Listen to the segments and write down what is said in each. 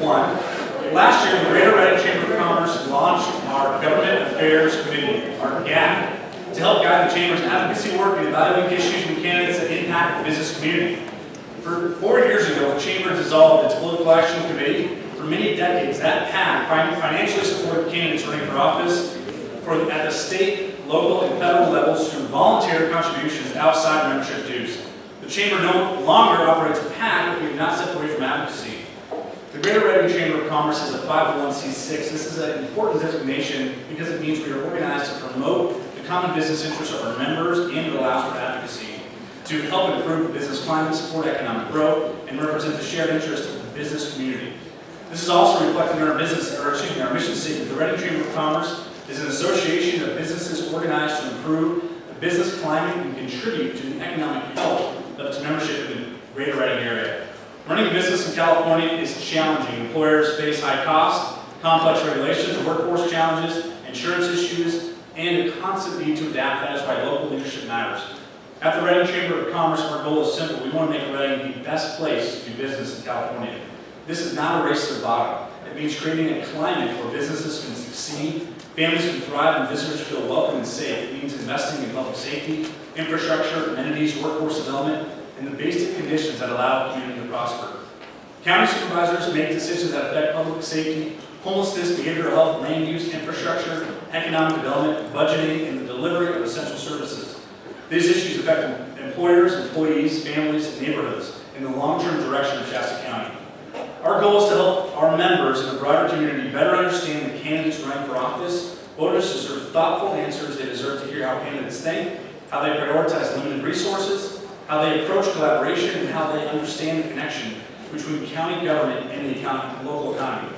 one. Last year, the Greater Reading Chamber of Commerce launched our Government Affairs Committee, our GAC, to help guide the Chamber's advocacy work in evaluating issues and candidates that impact the business community. 4 years ago, the Chamber dissolved its Political Action Committee. For many decades, that PAC financially supported candidates running for office at the state, local, and federal levels through volunteer contributions outside membership dues. The Chamber no longer operates a PAC, but we have not stepped away from advocacy. The Greater Reading Chamber of Commerce is a 501c6. This is an important designation because it means we are organized to promote the common business interests of our members and it allows for advocacy to help improve the business climate, support economic growth, and represent the shared interest of the business community. This is also reflected in our our mission statement. The Reading Chamber of Commerce is an association of businesses organized to improve the business climate and contribute to the economic health of its membership in the Greater Reading area. Running a business in California is challenging. Employers face high costs, complex regulations, workforce challenges, insurance issues, and a constant need to adapt. That is why local leadership matters. At the Reading Chamber of Commerce, our goal is simple. We want to make Reading the best place to do business in California. This is not a race to the bottom. It means creating a climate where businesses can succeed, families can thrive, and visitors feel welcome and safe. It means investing in public safety, infrastructure, amenities, workforce development, and the basic conditions that allow the community to prosper. County supervisors make decisions that affect public safety, homelessness, behavioral health, land use, infrastructure, economic development, budgeting, and the delivery of essential services. These issues affect employers, employees, families, and neighborhoods in the long-term direction of Shasta County. Our goal is to help our members and the broader community better understand the candidates running for office. Voters deserve thoughtful answers. They deserve to hear how candidates think, how they prioritize limited resources, how they approach collaboration, and how they understand the connection between county government and the local economy.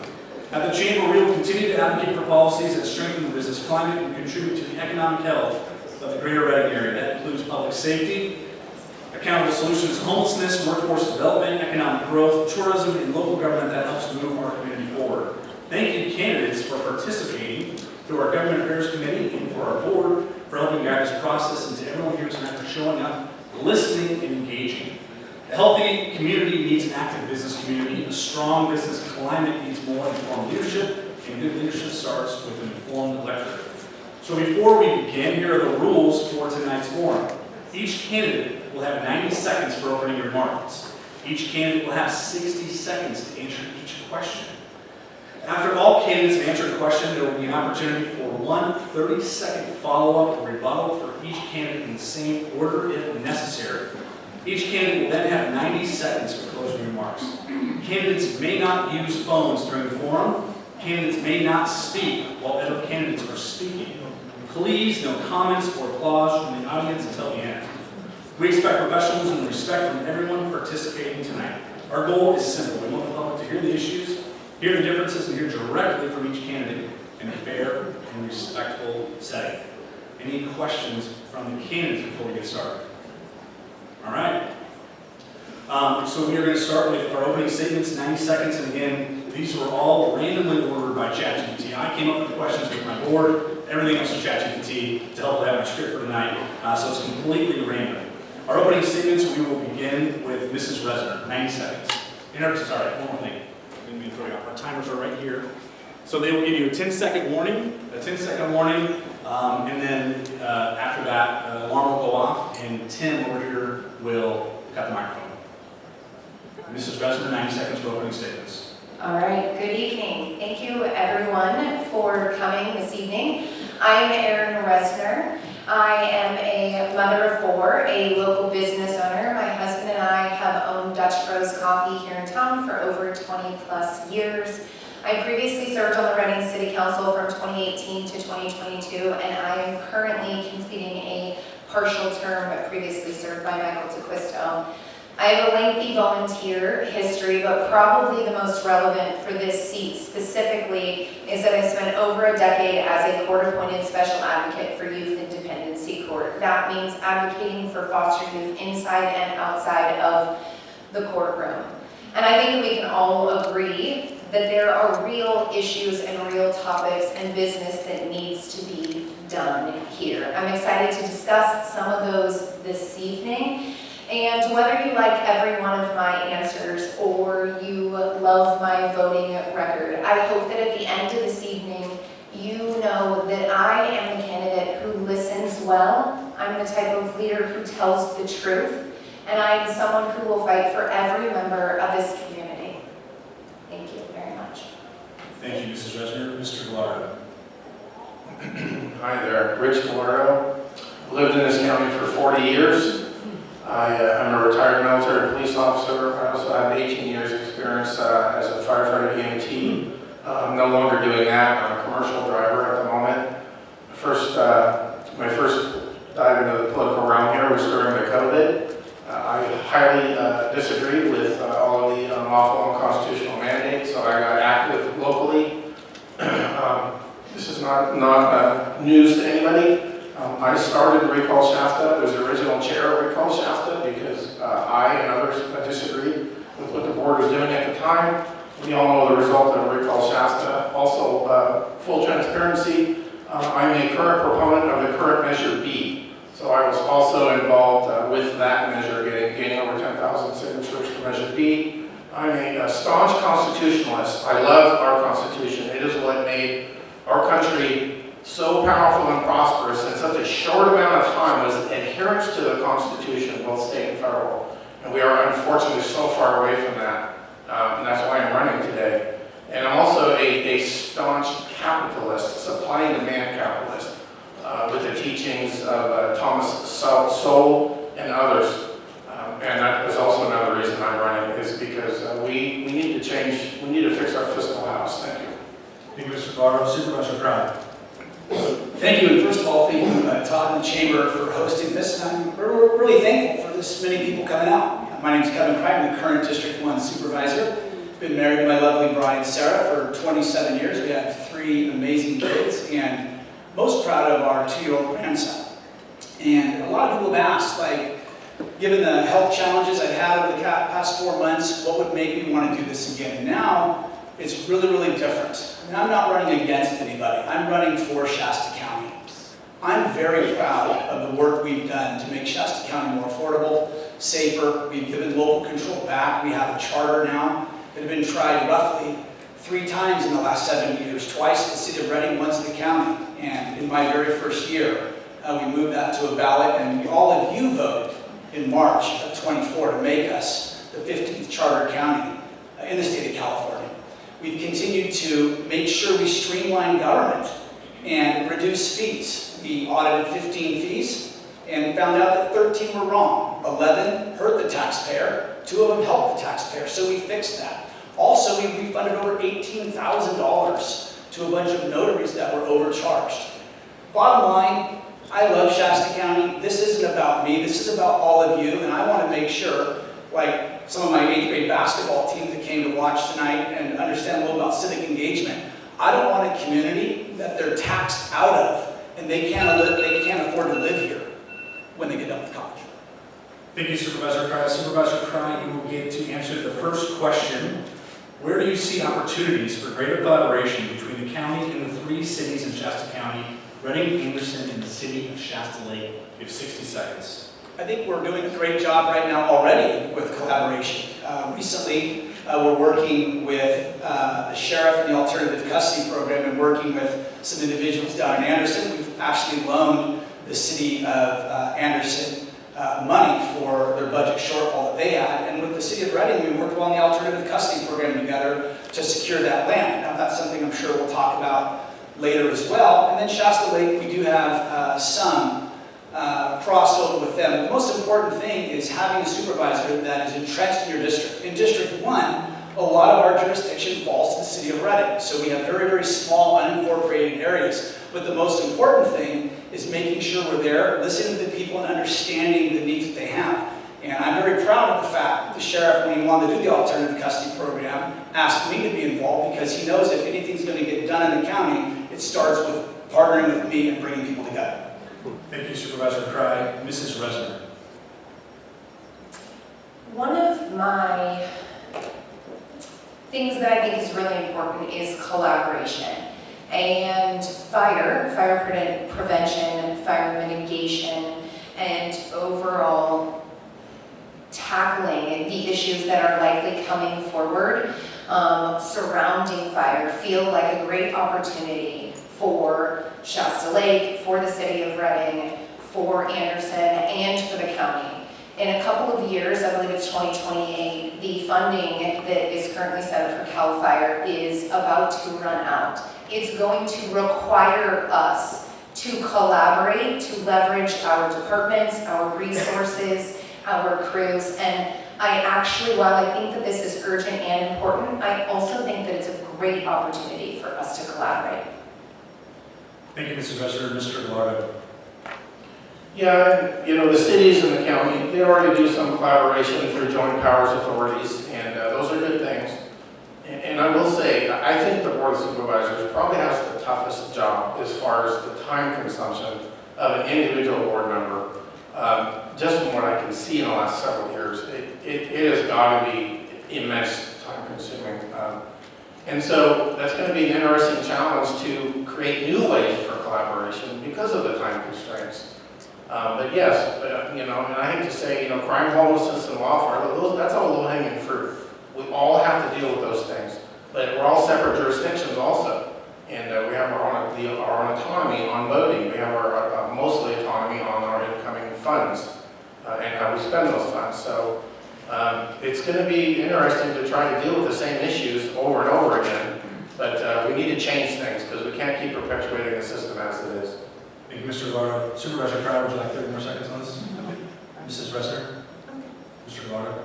At the Chamber, we will continue to advocate for policies that strengthen the business climate and contribute to the economic health of the Greater Reading area. That includes public safety, accountable solutions, homelessness, workforce development, economic growth, tourism, and local government that helps move our community forward. Thank you, candidates, for participating through our Government Affairs Committee and for our board for helping guide this process, and to everyone here tonight for showing up, listening, and engaging. A healthy community needs an active business community. A strong business climate needs more informed leadership, and good leadership starts with an informed electorate. So before we begin, here are the rules for tonight's forum. Each candidate will have 90 seconds for opening remarks. Each candidate will have 60 seconds to answer each question. After all candidates have answered a question, there will be an opportunity for one 30-second follow-up or rebuttal for each candidate in the same order if necessary. Each candidate will then have 90 seconds for closing remarks. Candidates may not use phones during the forum. Candidates may not speak while other candidates are speaking. Please, no comments or applause from the audience until the end. We expect professionalism and respect from everyone participating tonight. Our goal is simple. We want the public to hear the issues, hear the differences, and hear directly from each candidate in a fair and respectful setting. Any questions from the candidates before we get started? All right. So we are going to start with our opening statements, 90 seconds. And again, these were all randomly ordered by ChatGPT. I came up with the questions with my board. Everything else was ChatGPT to help have my script for tonight. So it's completely random. Our opening statements, we will begin with Mrs. Resner, 90 seconds. Sorry, one more thing. Didn't mean to throw you off. Our timers are right here. So they will give you a 10-second warning, and then after that, alarm will go off, and Tim over here will cut the microphone. Mrs. Resner, 90 seconds for opening statements. All right, good evening. Thank you everyone for coming this evening. I'm Erin Resner. I am a mother of four, a local business owner. My husband and I have owned Dutch Bros Coffee here in town for over 20 plus years. I previously served on the Reading City Council from 2018 to 2022, and I am currently completing a partial term but previously served by Michael DeQuisto. I have a lengthy volunteer history, but probably the most relevant for this seat specifically is that I spent over a decade as a court-appointed special advocate for Youth in Dependency Court. That means advocating for foster youth inside and outside of the courtroom. And I think that we can all agree that there are real issues and real topics and business that needs to be done here. I'm excited to discuss some of those this evening. And whether you like every one of my answers or you love my voting record, I hope that at the end of this evening, you know that I am the candidate who listens well. I'm the type of leader who tells the truth, and I am someone who will fight for every member of this community. Thank you very much. Thank you, Mrs. Resner. Mr. Gallardo. Hi there, Rich Gallardo. Lived in this county for 40 years. I'm a retired military police officer. I also have 18 years experience as a firefighter EMT. I'm no longer doing that. I'm a commercial driver at the moment. My first dive into the political realm here was during the COVID. I highly disagreed with all of the unlawful and unconstitutional mandates, so I got active locally. This is not news to anybody. I started Recall Shasta. I was the original chair of Recall Shasta because I and others disagreed with what the board was doing at the time. We all know the result of Recall Shasta. Also, full transparency, I'm a current proponent of the current Measure B. So I was also involved with that measure, gaining over 10,000 signatures for Measure B. I'm a staunch constitutionalist. I love our Constitution. It is what made our country so powerful and prosperous in such a short amount of time was adherence to the Constitution, both state and federal. And we are unfortunately so far away from that. And that's why I'm running today. And I'm also a staunch capitalist, supply and demand capitalist, with the teachings of Thomas Sowell and others. And that is also another reason I'm running, is because we need to change, we need to fix our fiscal house. Thank you. Thank you, Mr. Gallardo. Supervisor Crowd. Thank you, and first of all, thank you, Todd and the Chamber for hosting this, and I'm really thankful for this many people coming out. My name is Kevin Crichton, the current District 1 Supervisor. Been married to my lovely bride, Sarah, for 27 years. We have 3 amazing kids, and most proud of our 2-year-old grandson. And a lot of people have asked, like, given the health challenges I've had over the past 4 months, what would make me want to do this again? And now, it's really, really different. And I'm not running against anybody. I'm running for Shasta County. I'm very proud of the work we've done to make Shasta County more affordable, safer. We've given local control back. We have a charter now that has been tried roughly 3 times in the last 7 years, twice in the city of Reading, once in the county. And in my very first year, we moved that to a ballot, and all of you voted in March of 24 to make us the 15th charter county in the state of California. We've continued to make sure we streamline government and reduce fees. We audited 15 fees and found out that 13 were wrong. 11 hurt the taxpayer, 2 of them helped the taxpayer, so we fixed that. Also, we refunded over $18,000 to a bunch of notaries that were overcharged. Bottom line, I love Shasta County. This isn't about me, this is about all of you, and I want to make sure, like some of my 8th grade basketball teams that came to watch tonight and understand a little about civic engagement. I don't want a community that they're taxed out of and they can't afford to live here when they get done with college. Thank you, Supervisor Crowd. Supervisor Crowd, you will get to answer the first question. Where do you see opportunities for greater collaboration between the county and the 3 cities in Shasta County, Reading, Anderson, and the city of Shasta Lake? You have 60 seconds. I think we're doing a great job right now already with collaboration. Recently, we're working with the sheriff and the alternative custody program and working with some individuals down in Anderson. We've actually loaned the city of Anderson money for their budget shortfall that they had. And with the city of Reading, we worked on the alternative custody program together to secure that land. Now, that's something I'm sure we'll talk about later as well. And then Shasta Lake, we do have some crossover with them. The most important thing is having a supervisor that is entrenched in your district. In District 1, a lot of our jurisdiction falls to the city of Reading. So we have very, very small unincorporated areas. But the most important thing is making sure we're there, listening to the people and understanding the needs that they have. And I'm very proud of the fact that the sheriff, when he wanted to do the alternative custody program, asked me to be involved because he knows if anything's going to get done in the county, it starts with partnering with me and bringing people together. Thank you, Supervisor Cry. Mrs. Resner. One of my things that I think is really important is collaboration. And fire prevention, fire mitigation, and overall tackling the issues that are likely coming forward surrounding fire feel like a great opportunity for Shasta Lake, for the city of Reading, for Anderson, and for the county. In a couple of years, I believe it's 2028, the funding that is currently set for CAL FIRE is about to run out. It's going to require us to collaborate, to leverage our departments, our resources, our crews, and I actually, while I think that this is urgent and important, I also think that it's a great opportunity for us to collaborate. Thank you, Mrs. Resser. Mr. Gallardo. Yeah, the cities and the county, they already do some collaboration through joint powers authorities, and those are good things. And I will say, I think the Board of Supervisors probably has the toughest job as far as the time consumption of an individual board member. Just from what I can see in the last several years, it has got to be immense time consuming. And so that's going to be an interesting challenge to create new ways for collaboration because of the time constraints. But yes, and I hate to say, crime, homelessness, and wildfire, that's all low-hanging fruit. We all have to deal with those things, but we're all separate jurisdictions also. And we have our own autonomy on voting. We have our mostly autonomy on our incoming funds and how we spend those funds. So it's going to be interesting to try to deal with the same issues over and over again, but we need to change things because we can't keep perpetuating the system as it is. Thank you, Mr. Gallardo. Supervisor Crowder, would you like 30 more seconds on this? Mrs. Resser? Mr. Gallardo?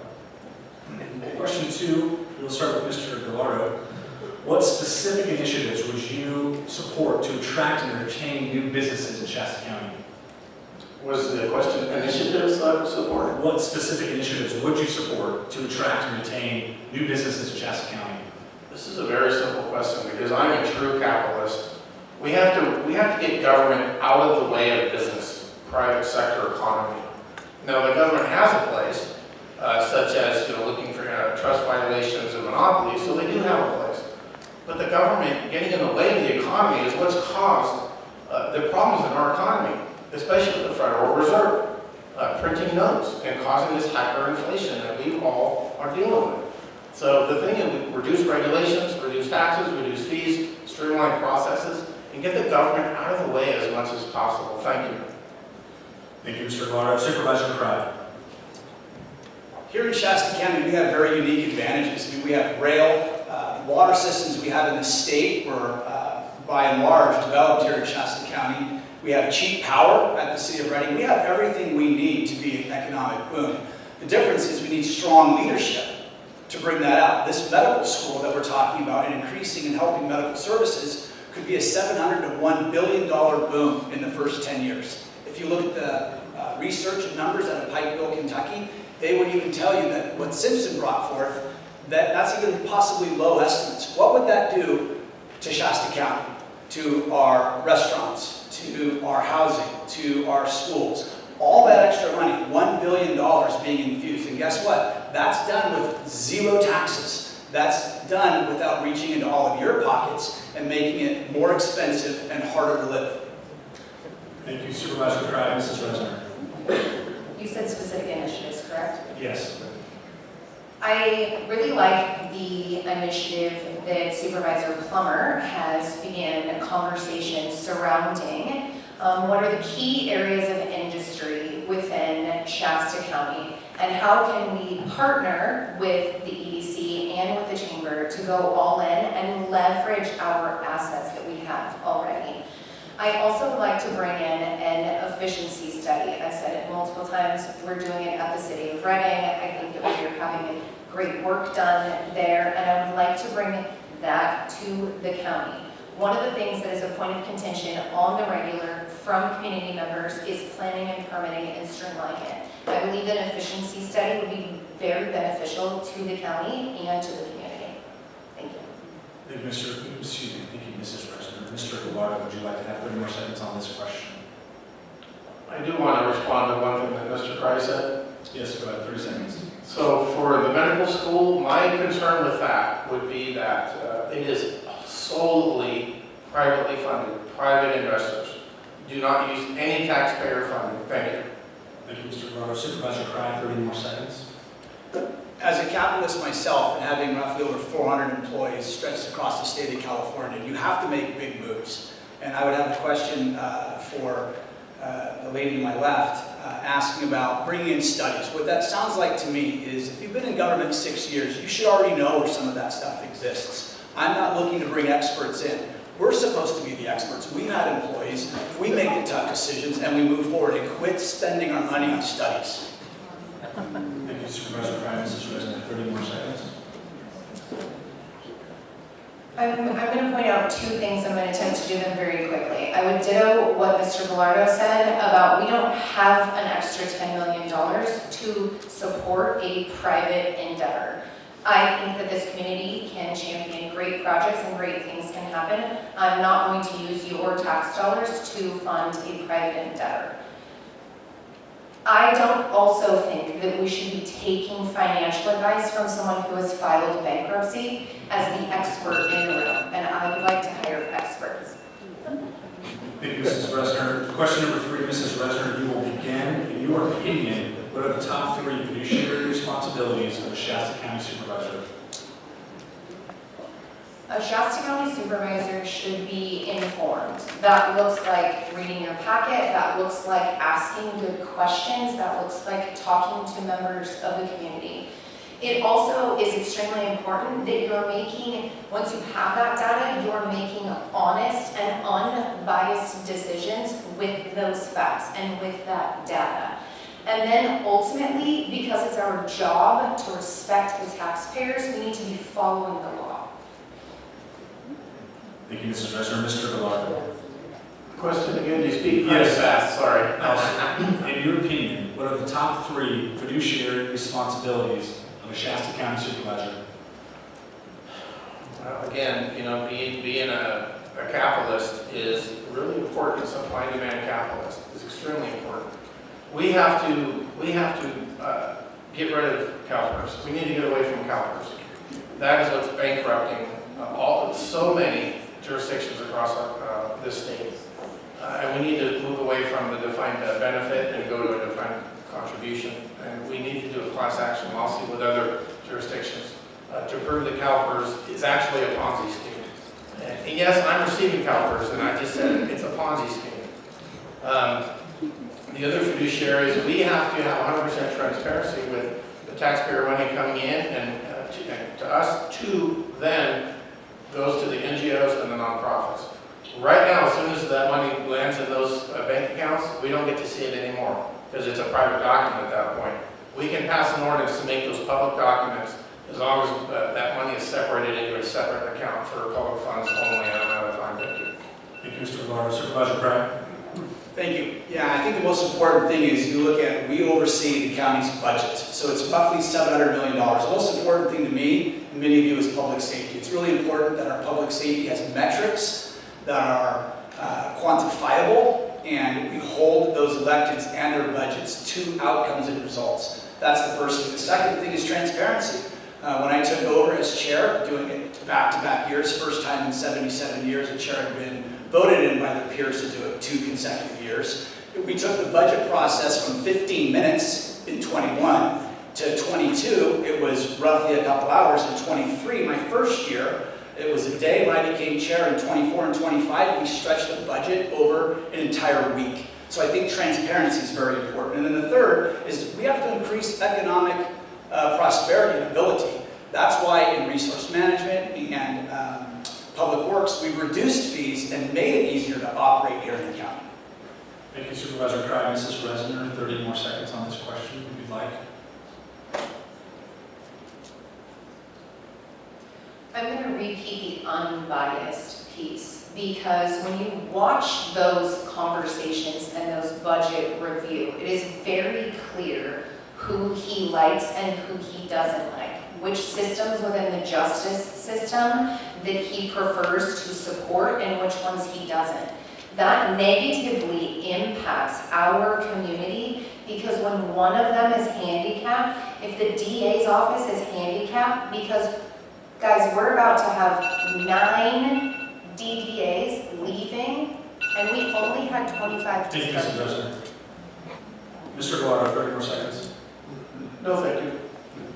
Question 2, we'll start with Mr. Gallardo. What specific initiatives would you support to attract and retain new businesses in Shasta County? Was the question initiatives I would support? What specific initiatives would you support to attract and retain new businesses in Shasta County? This is a very simple question because I'm a true capitalist. We have to get government out of the way of business, private sector economy. Now the government has a place, such as looking for trust violations and monopolies, so they do have a place. But the government getting in the way of the economy is what's caused the problems in our economy, especially the Federal Reserve, printing notes and causing this hyperinflation that we all are dealing with. So the thing is, we reduce regulations, reduce taxes, reduce fees, streamline processes, and get the government out of the way as much as possible. Thank you. Thank you, Mr. Gallardo. Supervisor Crowder. Here in Shasta County, we have very unique advantages. I mean, we have rail, water systems we have in the state were, by and large, developed here in Shasta County. We have cheap power at the city of Reading. We have everything we need to be an economic boom. The difference is we need strong leadership to bring that out. This medical school that we're talking about and increasing and helping medical services could be a $700 to $1 billion boom in the first 10 years. If you look at the research and numbers out of Pikeville, Kentucky, they would even tell you that what Simpson brought forth, that's even possibly low estimates. What would that do to Shasta County, to our restaurants, to our housing, to our schools? All that extra money, $1 billion being infused. And guess what? That's done with zero taxes. That's done without reaching into all of your pockets and making it more expensive and harder to live. Thank you, Supervisor Crowder. Mrs. Resner. You said specific initiatives, correct? Yes. I really like the initiative that Supervisor Plummer has begun conversations surrounding what are the key areas of industry within Shasta County and how can we partner with the EDC and with the Chamber to go all in and leverage our assets that we have already. I also would like to bring in an efficiency study. I've said it multiple times. We're doing it at the City of Reading. I think that we are having great work done there, and I would like to bring that to the county. One of the things that is a point of contention on the regular from community members is planning and permitting and streamlining it. I believe that an efficiency study would be very beneficial to the county and to the community. Thank you. Thank you, Thank you, Mrs. Resner. Mr. Gallardo, would you like to have 30 more seconds on this question? I do want to respond to one thing that Mr. Cry said. Yes, go ahead, 30 seconds. So for the medical school, my concern with that would be that it is solely privately funded, private investors. Do not use any taxpayer funding. Thank you. Thank you, Mr. Gallardo. Supervisor Crowder, 30 more seconds. As a capitalist myself and having roughly over 400 employees stretched across the state of California, you have to make big moves. And I would have a question for the lady to my left asking about bringing in studies. What that sounds like to me is if you've been in government 6 years, you should already know where some of that stuff exists. I'm not looking to bring experts in. We're supposed to be the experts. We've had employees, we make the tough decisions, and we move forward and quit spending our money on studies. Thank you, Supervisor Prime. Mrs. Resnick, 30 more seconds. I'm going to point out two things. I'm going to attempt to do them very quickly. I would ditto what Mr. Gallardo said about we don't have an extra $10 million to support a private endeavor. I think that this community can champion great projects and great things can happen. I'm not going to use your tax dollars to fund a private endeavor. I don't also think that we should be taking financial advice from someone who has filed bankruptcy as the expert in the room, and I would like to hire experts. Thank you, Mrs. Resner. Question number 3, Mrs. Resner, you will begin. In your opinion, what are the top 3 fiduciary responsibilities of a Shasta County Supervisor? A Shasta County Supervisor should be informed. That looks like reading your packet, that looks like asking good questions, that looks like talking to members of the community. It also is extremely important that you're making, once you have that data, you're making honest and unbiased decisions with those facts and with that data. And then ultimately, because it's our job to respect the taxpayers, we need to be following the law. Thank you, Mrs. Resner. Mr. Gallardo. Question again, do you speak Yes. fast? Sorry. In your opinion, what are the top 3 fiduciary responsibilities of a Shasta County Supervisor? Well, again, you know, being a capitalist is really important. Supply and demand capitalist is extremely important. We have to get rid of CalPERS. We need to get away from CalPERS. That is what's bankrupting so many jurisdictions across this state. And we need to move away from the defined benefit and go to a defined contribution. And we need to do a class action lawsuit with other jurisdictions to prove that CalPERS is actually a Ponzi scheme. And yes, I'm receiving CalPERS, and I just said it's a Ponzi scheme. The other fiduciaries, we have to have 100% transparency with the taxpayer money coming in and to us, to then goes to the NGOs and the nonprofits. Right now, as soon as that money lands in those bank accounts, we don't get to see it anymore because it's a private document at that point. We can pass an ordinance to make those public documents as long as that money is separated into a separate account for public funds only. And I'm out of time. Thank you. Thank you, Mr. Gallardo. Supervisor Craig. Thank you. Yeah, I think the most important thing is you look at, we oversee the county's budget. So it's roughly $700 million. The most important thing to me, and many of you, is public safety. It's really important that our public safety has metrics that are quantifiable, and we hold those electeds and their budgets to outcomes and results. That's the first thing. The second thing is transparency. When I took over as chair, doing it back-to-back years, first time in 77 years, a chair had been voted in by the peers to do it 2 consecutive years. We took the budget process from 15 minutes in 21 to 22. It was roughly a couple hours. In 23, my first year, it was a day. When I became chair in 24 and 25, we stretched the budget over an entire week. So I think transparency is very important. And then the third is we have to increase economic prosperity and ability. That's why in resource management and Public Works, we've reduced fees and made it easier to operate here in the county. Thank you, Supervisor Craig. Mrs. Resner, 30 more seconds on this question, if you'd like. I'm going to repeat the unbiased piece because when you watch those conversations and those budget review, it is very clear who he likes and who he doesn't like, which systems within the justice system that he prefers to support and which ones he doesn't. That negatively impacts our community because when one of them is handicapped, if the DA's office is handicapped, because guys, we're about to have 9 DDAs leaving and we only had 25 to Thank you, Mrs. Resner. Mr. Gallardo, 30 more seconds. No, thank you.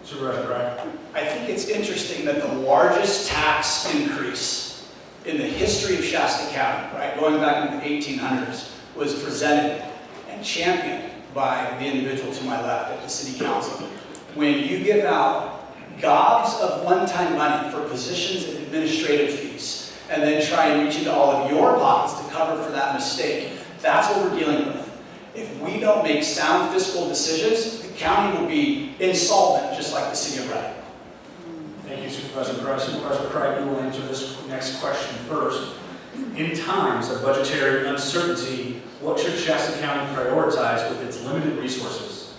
Supervisor Wright. I think it's interesting that the largest tax increase in the history of Shasta County, right, going back into the 1800s, was presented and championed by the individual to my left at the city council. When you give out gobs of one-time money for positions and administrative fees, and then try and reach into all of your pockets to cover for that mistake, that's what we're dealing with. If we don't make sound fiscal decisions, the county will be insolvent, just like the city of Reading. Thank you, Supervisor Price. Supervisor Craig, you will answer this next question first. In times of budgetary uncertainty, what should Shasta County prioritize with its limited resources?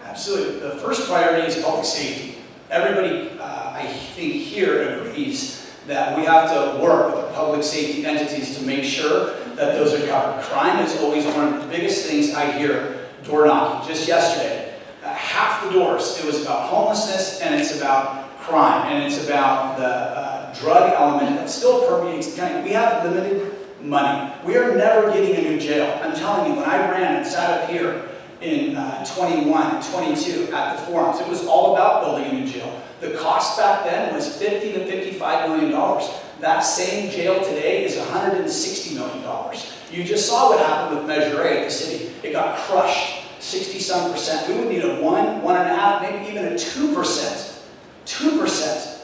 Absolutely. The first priority is public safety. Everybody, I think here agrees that we have to work with the public safety entities to make sure that those are covered. Crime is always one of the biggest things I hear door knocking. Just yesterday, half the doors, it was about homelessness and it's about crime and it's about the drug element that still permeates the county. We have limited money. We are never getting a new jail. I'm telling you, when I ran and sat up here in 21 and 22 at the forums, it was all about building a new jail. The cost back then was $50 to $55 million. That same jail today is $160 million. You just saw what happened with Measure A at the city. It got crushed, 60-some%. We would need a 1, 1.5, maybe even a 2%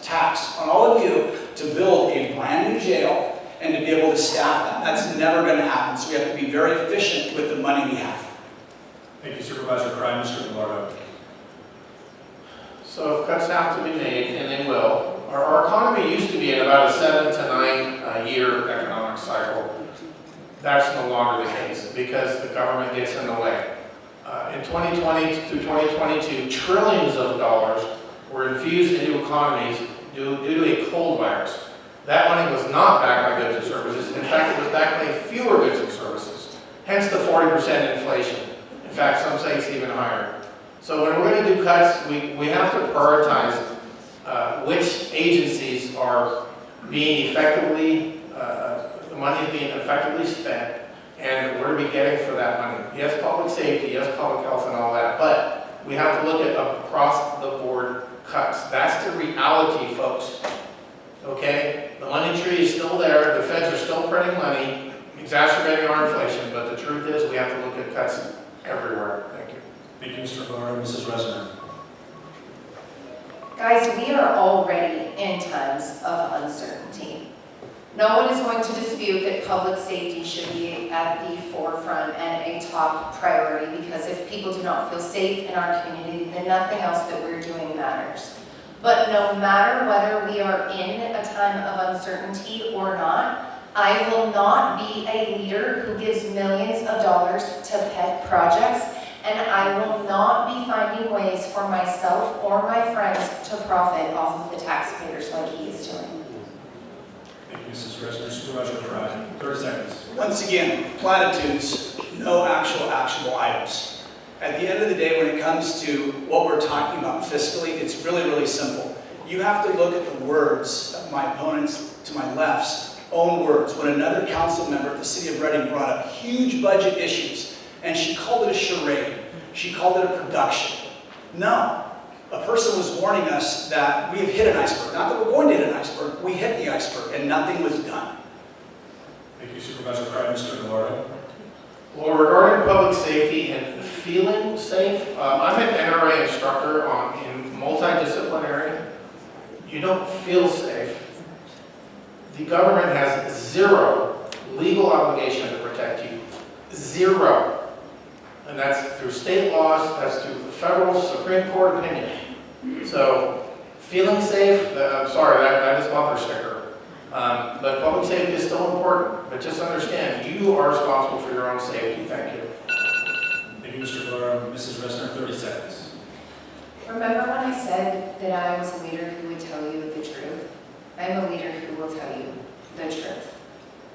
tax on all of you to build a brand new jail and to be able to staff them. That's never going to happen, so we have to be very efficient with the money we have. Thank you, Supervisor Craig. Mr. Gallardo. So cuts have to be made, and they will. Our economy used to be in about a 7 to 9 year economic cycle. That's no longer the case because the government gets in the way. In 2020 through 2022, trillions of dollars were infused into economies due to a cold virus. That money was not backed by goods and services. In fact, it was backed by fewer goods and services, hence the 40% inflation. In fact, some say it's even higher. So when we're going to do cuts, we have to prioritize which agencies are being effectively, the money is being effectively spent, and what are we getting for that money? Yes, public safety, yes, public health and all that, but we have to look at across the board cuts. That's the reality, folks. Okay? The money tree is still there, the feds are still printing money, exacerbating our inflation, but the truth is we have to look at cuts everywhere. Thank you. Thank you, Mr. Gallardo. Mrs. Resner. Guys, we are already in times of uncertainty. No one is going to dispute that public safety should be at the forefront and a top priority, because if people do not feel safe in our community, then nothing else that we're doing matters. But no matter whether we are in a time of uncertainty or not, I will not be a leader who gives millions of dollars to pet projects, and I will not be finding ways for myself or my friends to profit off of the taxpayers like he is doing. Thank you, Mrs. Resner. Supervisor Fry, 30 seconds. Once again, platitudes, no actual actionable items. At the end of the day, when it comes to what we're talking about fiscally, it's really, really simple. You have to look at the words of my opponents to my left's own words. When another council member at the city of Reading brought up huge budget issues, and she called it a charade, she called it a production. No, a person was warning us that we have hit an iceberg. Not that we're going to hit an iceberg, we hit the iceberg, and nothing was done. Thank you, Supervisor Fry. Mr. Gallardo. Well, regarding public safety and feeling safe, I'm an NRA instructor in multidisciplinary. You don't feel safe. The government has zero legal obligation to protect you. Zero. And that's through state laws, that's through the federal Supreme Court opinion. So, feeling safe, I'm sorry, that is bumper sticker. But public safety is still important. But just understand, you are responsible for your own safety. Thank you. Thank you, Mr. Gallardo. Mrs. Resner, 30 seconds. Remember when I said that I was a leader who would tell you the truth? I'm a leader who will tell you the truth.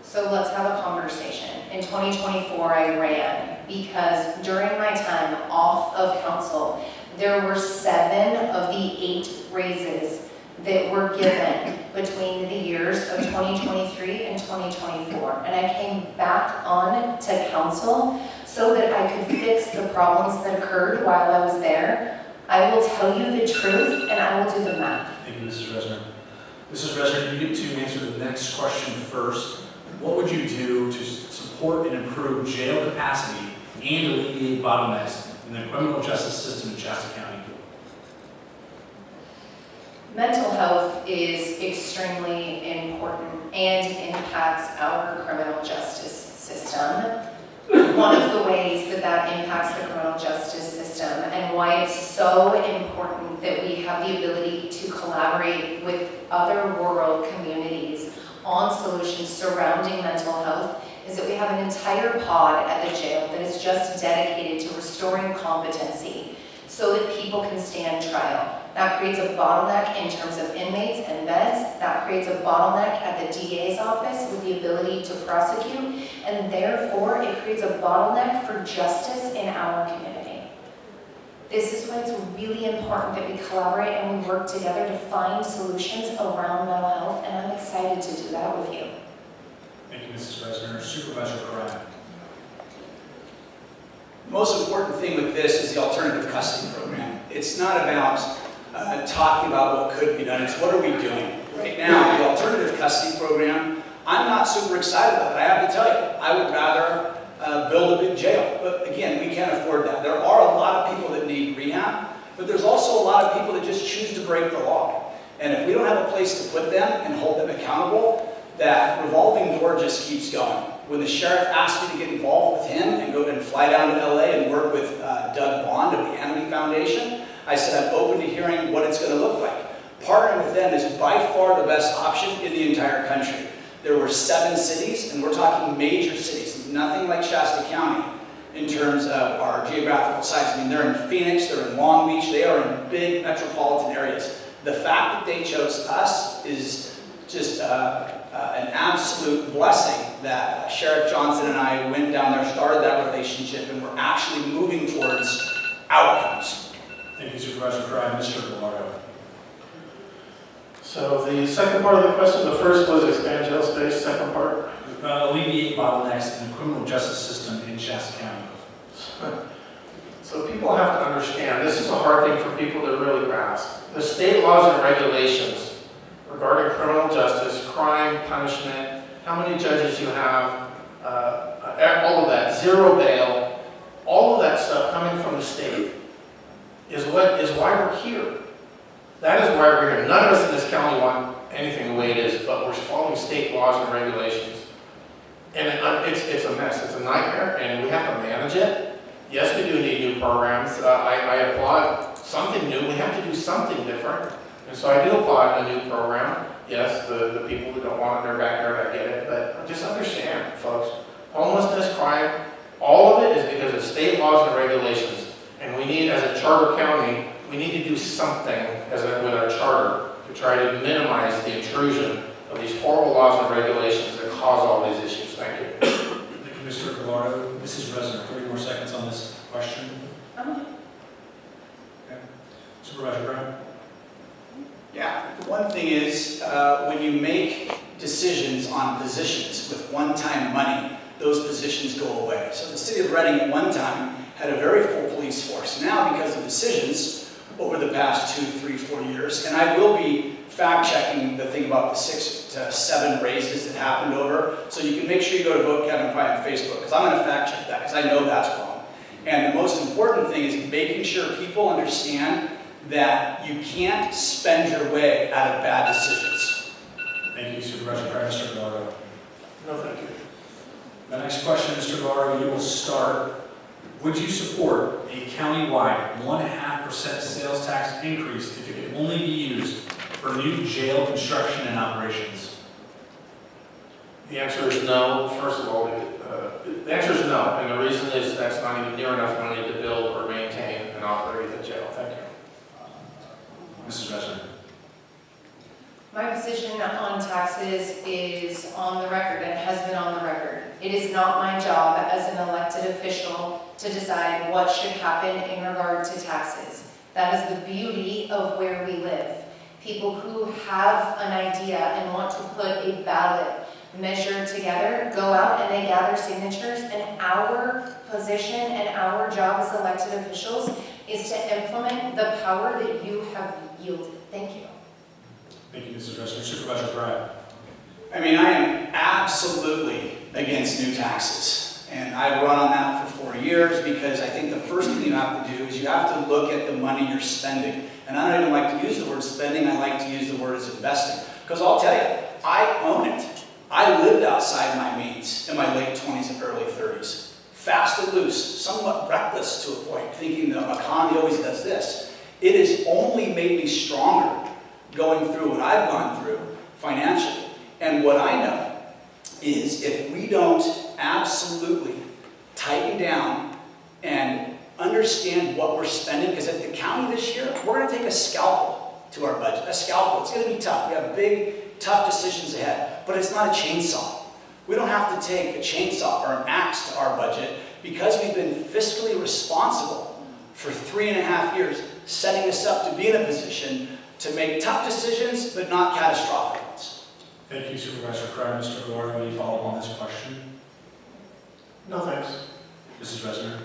So let's have a conversation. In 2024, I ran because during my time off of council, there were 7 of the 8 raises that were given between the years of 2023 and 2024. And I came back on to council so that I could fix the problems that occurred while I was there. I will tell you the truth and I will do the math. Thank you, Mrs. Resner. Mrs. Resner, you get to answer the next question first. What would you do to support and improve jail capacity and alleviate bottlenecks in the criminal justice system in Shasta County? Mental health is extremely important and impacts our criminal justice system. One of the ways that that impacts the criminal justice system and why it's so important that we have the ability to collaborate with other rural communities on solutions surrounding mental health is that we have an entire pod at the jail that is just dedicated to restoring competency so that people can stand trial. That creates a bottleneck in terms of inmates and beds. That creates a bottleneck at the DA's office with the ability to prosecute, and therefore it creates a bottleneck for justice in our community. This is why it's really important that we collaborate and we work together to find solutions around mental health, and I'm excited to do that with you. Thank you, Mrs. Resner. Supervisor Crime. The most important thing with this is the alternative custody program. It's not about talking about what could be done, it's what are we doing. Right now, the alternative custody program, I'm not super excited about it, I have to tell you. I would rather build a big jail, but again, we can't afford that. There are a lot of people that need rehab, but there's also a lot of people that just choose to break the law. And if we don't have a place to put them and hold them accountable, that revolving door just keeps going. When the sheriff asked me to get involved with him and go and fly down to LA and work with Doug Bond of the Amity Foundation, I said I'm open to hearing what it's going to look like. Partnering with them is by far the best option in the entire country. There were 7 cities, and we're talking major cities, nothing like Shasta County in terms of our geographical size. I mean, they're in Phoenix, they're in Long Beach, they are in big metropolitan areas. The fact that they chose us is just an absolute blessing that Sheriff Johnson and I went down there, started that relationship, and we're actually moving towards outcomes. Thank you, Supervisor Crime. Mr. Gallardo. So the second part of the question, the first was expand jail space, second part? Alleviate bottlenecks in the criminal justice system in Shasta County. So people have to understand, this is a hard thing for people to really grasp. The state laws and regulations regarding criminal justice, crime, punishment, how many judges you have, all of that, zero bail, all of that stuff coming from the state is why we're here. That is why we're here. None of us in this county want anything the way it is, but we're following state laws and regulations. And it's a mess, it's a nightmare, and we have to manage it. Yes, we do need new programs. I applaud something new. We have to do something different. And so I do applaud a new program. Yes, the people that don't want it in their backyard, I get it. But just understand, folks, homelessness, crime, all of it is because of state laws and regulations. And we need, as a charter county, we need to do something with our charter to try to minimize the intrusion of these horrible laws and regulations that cause all these issues. Thank you. Thank you, Mr. Gallardo. Mrs. Resner, 30 more seconds on this question. Okay. Supervisor Brown. Yeah, one thing is when you make decisions on positions with one-time money, those positions go away. So the city of Reading at one time had a very full police force. Now, because of decisions over the past 2, 3, 4 years, and I will be fact-checking the thing about the 6 to 7 raises that happened over, so you can make sure you go to Vote Kevin Pye on Facebook, because I'm going to fact-check that, because I know that's wrong. And the most important thing is making sure people understand that you can't spend your way out of bad decisions. Thank you, Supervisor Brown. Mr. Gallardo. No, thank you. The next question, Mr. Gallardo, you will start. Would you support a countywide 1.5% sales tax increase if it could only be used for new jail construction and operations? The answer is no. First of all, the answer is no, and the reason is that's not even near enough money to build or maintain and operate the jail. Thank you. Mrs. Resner. My position on taxes is on the record and has been on the record. It is not my job as an elected official to decide what should happen in regard to taxes. That is the beauty of where we live. People who have an idea and want to put a ballot measure together, go out and they gather signatures, and our position and our job as elected officials is to implement the power that you have yielded. Thank you. Thank you, Mrs. Ressner. Supervisor Frye. I mean, I am absolutely against new taxes. And I've run on that for 4 years because I think the first thing you have to do is you have to look at the money you're spending. And I don't even like to use the word spending, I like to use the word as investing. Because I'll tell you, I own it. I lived outside my means in my late 20s and early 30s. Fast and loose, somewhat reckless to a point, thinking the economy always does this. It has only made me stronger going through what I've gone through financially. And what I know is if we don't absolutely tighten down and understand what we're spending, because at the county this year, we're going to take a scalpel to our budget. A scalpel, it's going to be tough. We have big, tough decisions ahead, but it's not a chainsaw. We don't have to take a chainsaw or an axe to our budget because we've been fiscally responsible for 3.5 years, setting us up to be in a position to make tough decisions, but not catastrophic ones. Thank you, Supervisor Frye. Mr. Gallardo, any follow-up on this question? No thanks. Mrs. Ressner.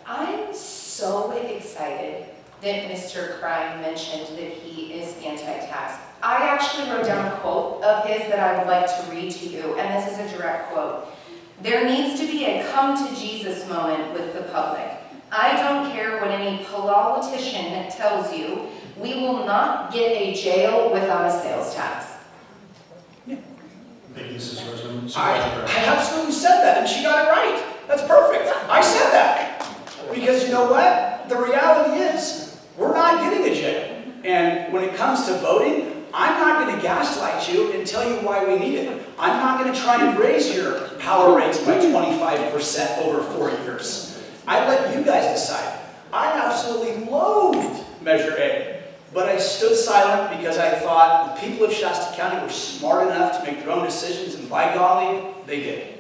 I'm so excited that Mr. Crime mentioned that he is anti-tax. I actually wrote down a quote of his that I would like to read to you, and this is a direct quote. There needs to be a come to Jesus moment with the public. I don't care what any politician tells you. We will not get a jail without a sales tax. Thank you, Mrs. Ressner. I Supervisor Frye. absolutely said that, and she got it right. That's perfect. I said that. Because you know what? The reality is, we're not getting a jail. And when it comes to voting, I'm not going to gaslight you and tell you why we need it. I'm not going to try and raise your power rates by 25% over 4 years. I let you guys decide. I absolutely loathed Measure A, but I stood silent because I thought the people of Shasta County were smart enough to make their own decisions, and by golly, they did.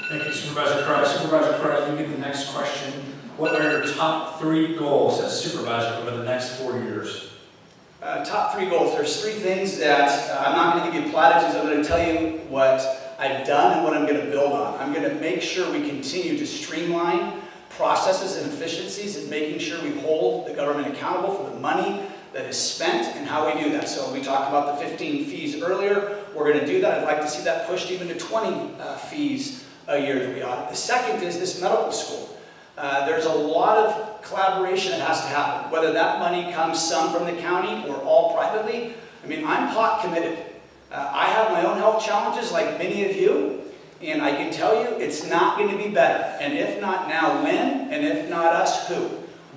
Thank you, Supervisor Frye. Supervisor Frye, you get the next question. What are your top 3 goals as supervisor over the next 4 years? Top 3 goals. There's 3 things that I'm not going to give you platitudes. I'm going to tell you what I've done and what I'm going to build on. I'm going to make sure we continue to streamline processes and efficiencies and making sure we hold the government accountable for the money that is spent and how we do that. So we talked about the 15 fees earlier. We're going to do that. I'd like to see that pushed even to 20 fees a year that we audit. The second is this medical school. There's a lot of collaboration that has to happen, whether that money comes some from the county or all privately. I mean, I'm pot committed. I have my own health challenges like many of you, and I can tell you it's not going to be better. And if not now, when? And if not us, who?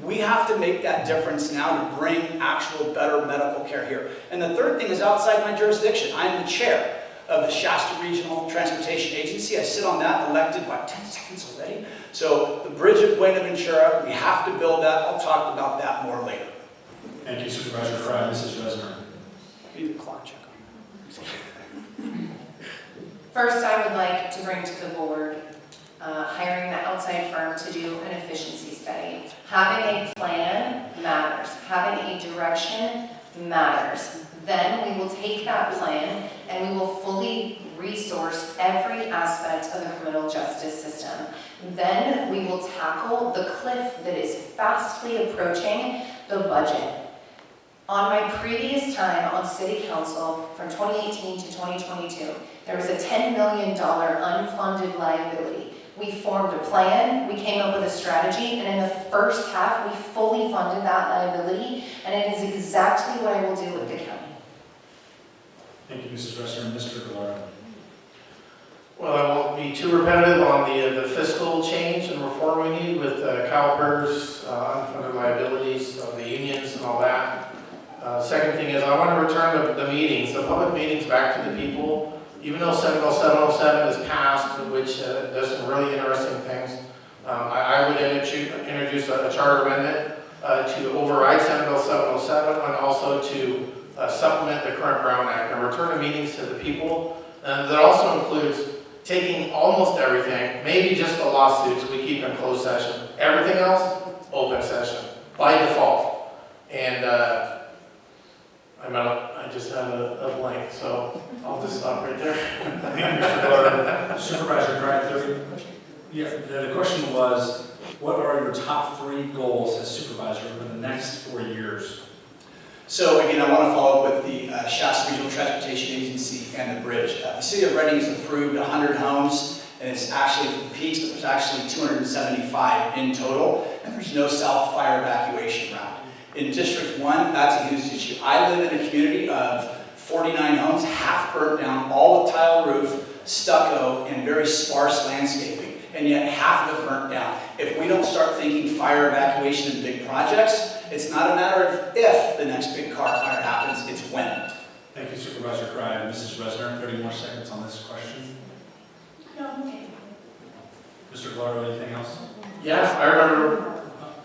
We have to make that difference now to bring actual better medical care here. And the third thing is outside my jurisdiction. I'm the chair of the Shasta Regional Transportation Agency. I sit on that, elected by 10 seconds already. So the bridge at Buenaventura, we have to build that. I'll talk about that more later. Thank you, Supervisor Frye. Mrs. Ressner. Need the clock check on. First, I would like to bring to the board hiring the outside firm to do an efficiency study. Having a plan matters. Having a direction matters. Then we will take that plan and we will fully resource every aspect of the criminal justice system. Then we will tackle the cliff that is fastly approaching the budget. On my previous time on City Council from 2018 to 2022, there was a $10 million unfunded liability. We formed a plan, we came up with a strategy, and in the first half, we fully funded that liability, and it is exactly what I will do with the county. Thank you, Mrs. Ressner. Mr. Gallardo. Well, I won't be too repetitive on the fiscal change and reform we need with CalPERS, unfunded liabilities, the unions and all that. Second thing is I want to return the meetings, the public meetings back to the people. Even though Senate Bill 707 is passed, which does some really interesting things, I would introduce a charter amendment to override Senate Bill 707 and also to supplement the current Brown Act and return the meetings to the people. And that also includes taking almost everything, maybe just the lawsuits we keep in closed session. Everything else, open session, by default. And I just have a blank, so I'll just stop right there. Thank you, Mr. Gallardo. Supervisor Frye, 30. Yeah, the question was, what are your top 3 goals as supervisor over the next 4 years? So again, I want to follow up with the Shasta Regional Transportation Agency and the bridge. The city of Reading has approved 100 homes, and it's actually for the peaks, but there's actually 275 in total, and there's no south fire evacuation route. In District 1, that's a huge issue. I live in a community of 49 homes, half burnt down, all with tile roof, stucco, and very sparse landscaping, and yet half of it burnt down. If we don't start thinking fire evacuation and big projects, it's not a matter of if the next big car fire happens, it's when. Thank you, Supervisor Cry. Mrs. Resner, 30 more seconds on this question. No, okay. Mr. Gallardo, anything else? Yeah, I remember.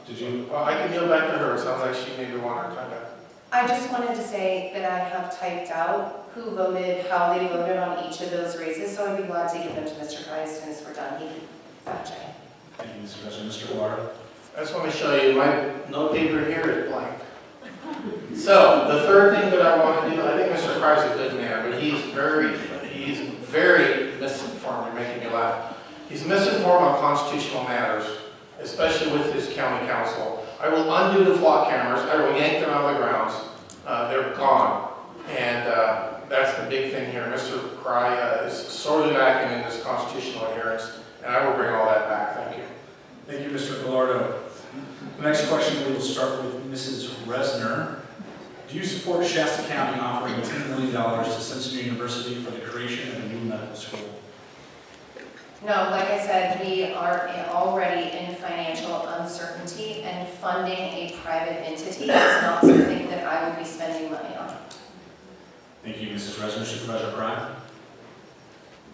Did you? Well, I can yield back to her. It sounds like she maybe wanted to time out. I just wanted to say that I have typed out who voted, how they voted on each of those races, so I'd be glad to give them to Mr. Cry as soon as we're done. He can fact check. Thank you, Mr. Resner. Mr. Gallardo? I just want to show you, my note paper here is blank. So, the third thing that I want to do, I think Mr. Fry's a good man, but he's very misinformed. You're making me laugh. He's misinformed on constitutional matters, especially with his county council. I will undo the flock cameras. I will yank them out of the grounds. They're gone. And that's the big thing here. Mr. Cry is sorely lacking in this constitutional adherence, and I will bring all that back. Thank you. Thank you, Mr. Gallardo. The next question, we will start with Mrs. Resner. Do you support Shasta County offering $10 million to Cincinnati University for the creation of a new medical school? No, like I said, we are already in financial uncertainty, and funding a private entity is not something that I would be spending money on. Thank you, Mrs. Resner. Supervisor Cry?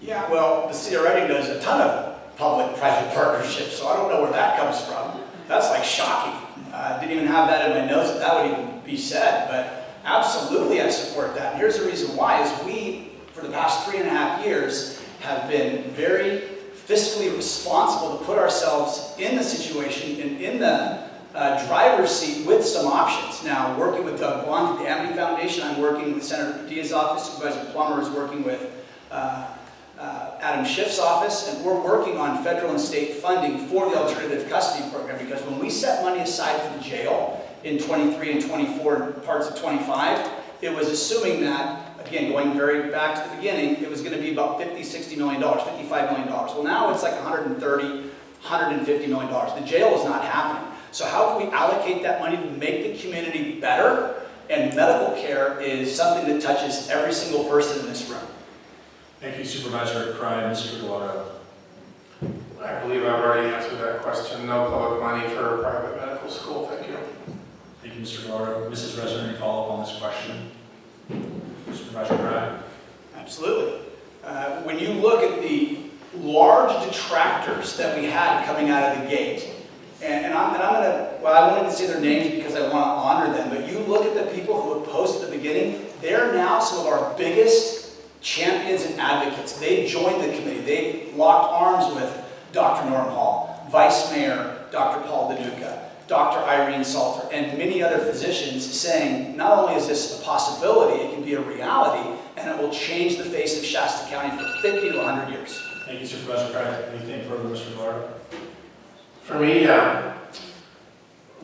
Yeah, well, the city of Reading does a ton of public-private partnerships, so I don't know where that comes from. That's like shocking. I didn't even have that in my notes that would even be said, but absolutely I support that. And here's the reason why, is we, for the past 3.5 years, have been very fiscally responsible to put ourselves in the situation and in the driver's seat with some options. Now, working with Doug Bond from the Amity Foundation, I'm working with Senator Padilla's office, Supervisor Plummer is working with Adam Schiff's office, and we're working on federal and state funding for the alternative custody program, because when we set money aside for the jail in 23 and 24 and parts of 25, it was assuming that, again, going very back to the beginning, it was going to be about $50, $60 million, $55 million. Well, now it's like $130, $150 million. The jail is not happening. So how can we allocate that money to make the community better? And medical care is something that touches every single person in this room. Thank you, Supervisor Cry. Mr. Gallardo? I believe I've already answered that question. No public money for a private medical school. Thank you. Thank you, Mr. Gallardo. Mrs. Resner, any follow-up on this question? Supervisor Cry? Absolutely. When you look at the large detractors that we had coming out of the gate, and I'm going to, well, I wanted to say their names because I want to honor them, but you look at the people who opposed at the beginning, they're now some of our biggest champions and advocates. They joined the committee. They locked arms with Dr. Norm Hall, Vice Mayor Dr. Paul Danuka, Dr. Irene Salter, and many other physicians, saying not only is this a possibility, it can be a reality, and it will change the face of Shasta County for 50 to 100 years. Thank you, Supervisor Cry. Anything further, Mr. Gallardo? For me,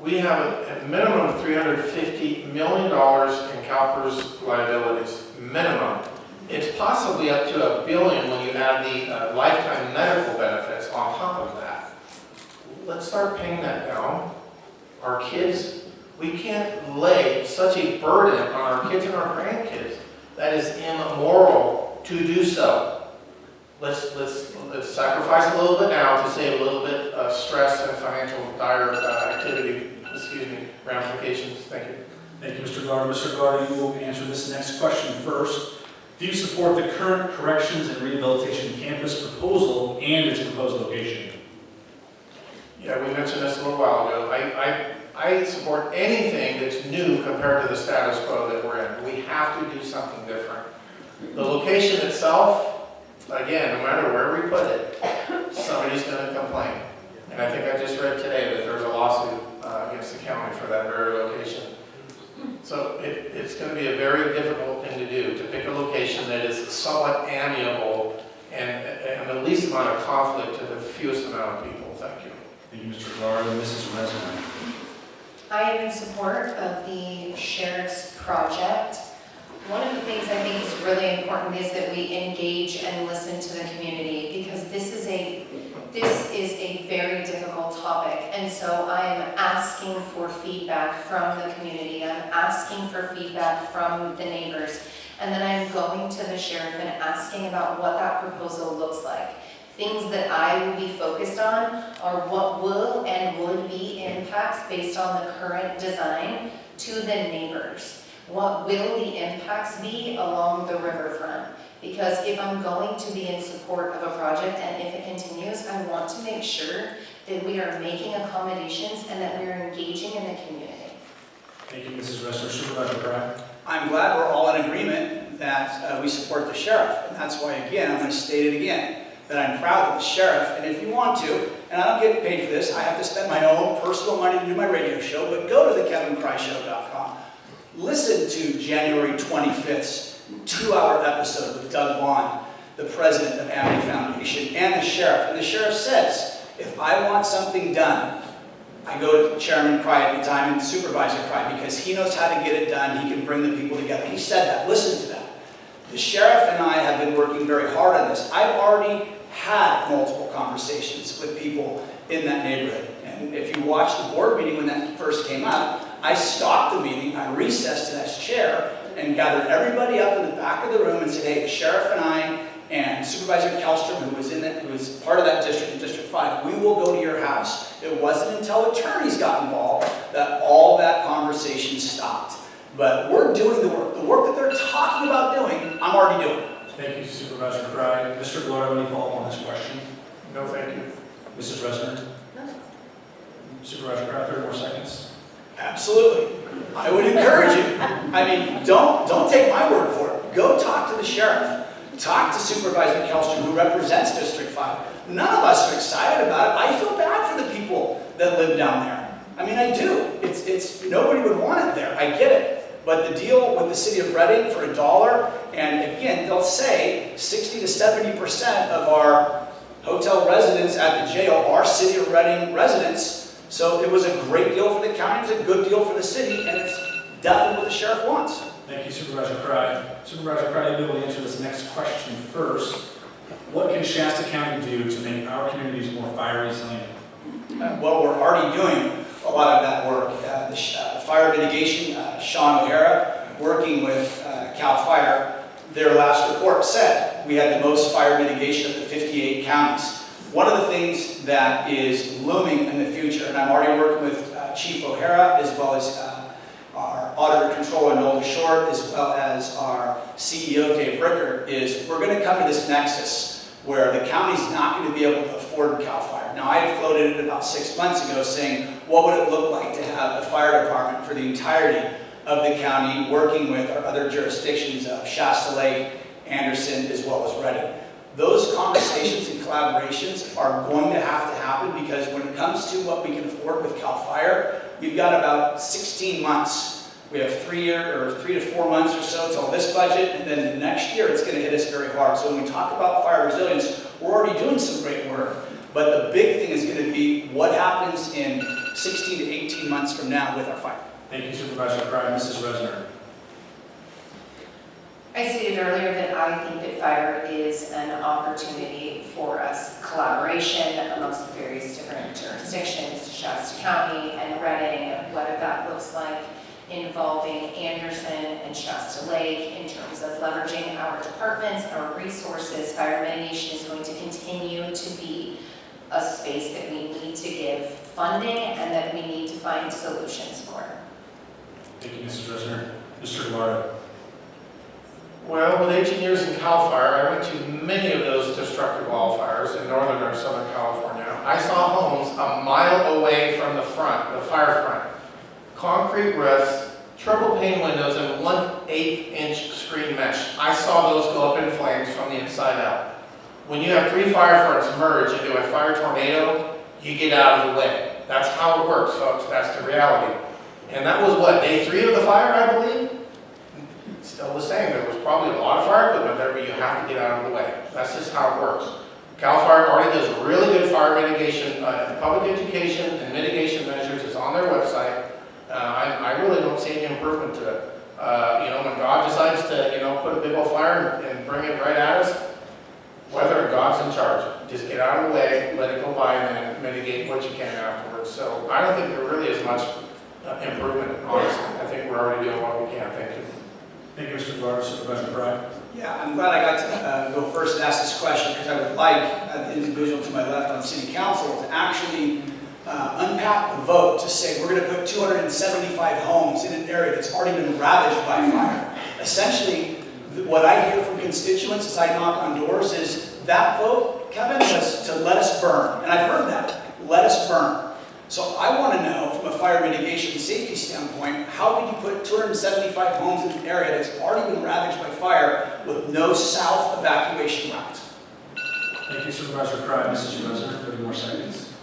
we have a minimum of $350 million in CalPERS liabilities. Minimum. It's possibly up to $1 billion when you add the lifetime medical benefits on top of that. Let's start paying that down. Our kids, we can't lay such a burden on our kids and our grandkids. That is immoral to do so. Let's sacrifice a little bit now to save a little bit of stress and financial ramifications. Thank you. Thank you, Mr. Gallardo. Mr. Gallardo, you will answer this next question first. Do you support the current Corrections and Rehabilitation Campus proposal and its proposed location? Yeah, we mentioned this a little while ago. I support anything that's new compared to the status quo that we're in. We have to do something different. The location itself, again, no matter where we put it, somebody's going to complain. And I think I just read today that there's a lawsuit against the county for that very location. So it's going to be a very difficult thing to do, to pick a location that is somewhat amiable and the least amount of conflict to the fewest amount of people. Thank you. Thank you, Mr. Gallardo. Mrs. Resnick. I am in support of the sheriff's project. One of the things I think is really important is that we engage and listen to the community, because this is a very difficult topic. And so I am asking for feedback from the community. I'm asking for feedback from the neighbors. And then I'm going to the sheriff and asking about what that proposal looks like. Things that I will be focused on are what will and would be impacts based on the current design to the neighbors. What will the impacts be along the riverfront? Because if I'm going to be in support of a project and if it continues, I want to make sure that we are making accommodations and that we are engaging in the community. Thank you, Mrs. Resnick. Supervisor Brad. I'm glad we're all in agreement that we support the sheriff. And that's why, again, I'm going to state it again, that I'm proud of the sheriff. And if you want to, and I don't get paid for this, I have to spend my own personal money to do my radio show, but go to thekevincryshow.com. Listen to January 25th's 2-hour episode with Doug Vaughn, the president of Amity Foundation, and the sheriff. And the sheriff says, if I want something done, I go to Chairman Cry at the time and Supervisor Cry, because he knows how to get it done. He can bring the people together. He said that. Listen to that. The sheriff and I have been working very hard on this. I've already had multiple conversations with people in that neighborhood. And if you watch the board meeting when that first came up, I stopped the meeting, I recessed to that chair, and gathered everybody up in the back of the room and said, hey, the sheriff and I and Supervisor Kellstrom, who was part of that district in District 5, we will go to your house. It wasn't until attorneys got involved that all that conversation stopped. But we're doing the work. The work that they're talking about doing, I'm already doing. Thank you, Supervisor Cry. Mr. Gallardo, any follow-up on this question? No, thank you. Mrs. Resnick. No. Supervisor Cry, 30 more seconds. Absolutely. I would encourage you. I mean, don't take my word for it. Go talk to the sheriff. Talk to Supervisor Kellstrom, who represents District 5. None of us are excited about it. I feel bad for the people that live down there. I mean, I do. It's nobody would want it there. I get it. But the deal with the city of Reading for $1, and again, they'll say 60 to 70% of our hotel residents at the jail are city of Reading residents. So it was a great deal for the county, it's a good deal for the city, and it's definitely what the sheriff wants. Thank you, Supervisor Cry. Supervisor Cry, you'll be able to answer this next question first. What can Shasta County do to make our communities more fire resilient? Well, we're already doing a lot of that work. The fire mitigation, Sean O'Hara, working with CAL FIRE, their last report said we had the most fire mitigation of the 58 counties. One of the things that is looming in the future, and I'm already working with Chief O'Hara, as well as our Auditor Controller Noel Short, as well as our CEO Dave Ricker, is we're going to come to this nexus where the county's not going to be able to afford CAL FIRE. Now, I had floated it about 6 months ago saying, what would it look like to have a fire department for the entirety of the county, working with our other jurisdictions of Shasta Lake, Anderson, as well as Reading. Those conversations and collaborations are going to have to happen, because when it comes to what we can afford with CAL FIRE, we've got about 16 months. We have 3 to 4 months or so till this budget, and then the next year it's going to hit us very hard. So when we talk about fire resilience, we're already doing some great work, but the big thing is going to be what happens in 16 to 18 months from now with our fire. Thank you, Supervisor Cry. Mrs. Resnick. I stated earlier that I think that fire is an opportunity for us, collaboration amongst the various different jurisdictions, Shasta County and Reading, whether that looks like involving Anderson and Shasta Lake in terms of leveraging our departments, our resources. Fire mitigation is going to continue to be a space that we need to give funding and that we need to find solutions for. Thank you, Mrs. Resnick. Mr. Gallardo. Well, with 18 years in CAL FIRE, I went to many of those destructive wildfires in northern or southern California. I saw homes a mile away from the front, the fire front. Concrete roofs, triple pane windows, and 1/8-inch screen mesh. I saw those go up in flames from the inside out. When you have 3 fire fronts merge into a fire tornado, you get out of the way. That's how it works, folks. That's the reality. And that was what, day 3 of the fire, I believe? Still the same. There was probably a lot of fire equipment there, but you have to get out of the way. That's just how it works. CAL FIRE already does really good fire mitigation, public education and mitigation measures. It's on their website. I really don't see any improvement to it. When God decides to, put a big old fire and bring it right at us, whether God's in charge, just get out of the way, let it go by, and then mitigate what you can afterwards. So I don't think there really is much improvement, honestly. I think we're already doing what we can. Thank you. Thank you, Mr. Guerrero. Supervisor Pride. Yeah, I'm glad I got to go first and ask this question because I would like the individual to my left on City Council to actually unpack the vote to say we're going to put 275 homes in an area that's already been ravaged by fire. Essentially, what I hear from constituents as I knock on doors is that vote, Kevin, was to let us burn. And I've heard that, let us burn. So I want to know, from a fire mitigation and safety standpoint, how could you put 275 homes in an area that's already been ravaged by fire with no south evacuation route? Thank you, Supervisor Pride. Mrs. Resident, 30 more seconds.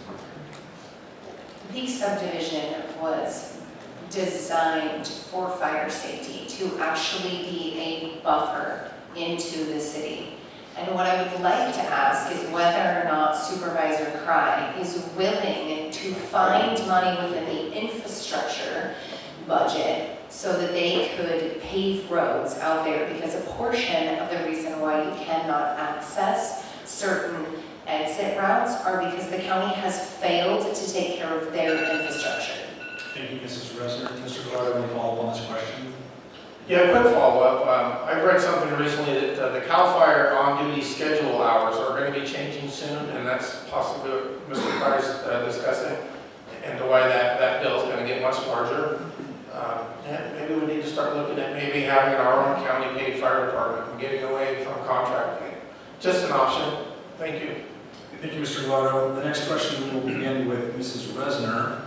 The subdivision was designed for fire safety to actually be a buffer into the city. And what I would like to ask is whether or not Supervisor Cry is willing to find money within the infrastructure budget so that they could pave roads out there, because a portion of the reason why you cannot access certain exit routes are because the county has failed to take care of their infrastructure. Thank you, Mrs. Resident. Mr. Guerrero, any follow-up on this question? Yeah, quick follow-up. I read something recently that the CAL FIRE on-duty schedule hours are going to be changing soon, and that's possibly what Mr. Price discussing, and the way that bill is going to get much larger. Maybe we need to start looking at maybe having our own county-paid fire department and getting away from contracting. Just an option. Thank you. Thank you, Mr. Guerrero. The next question will begin with Mrs. Resner.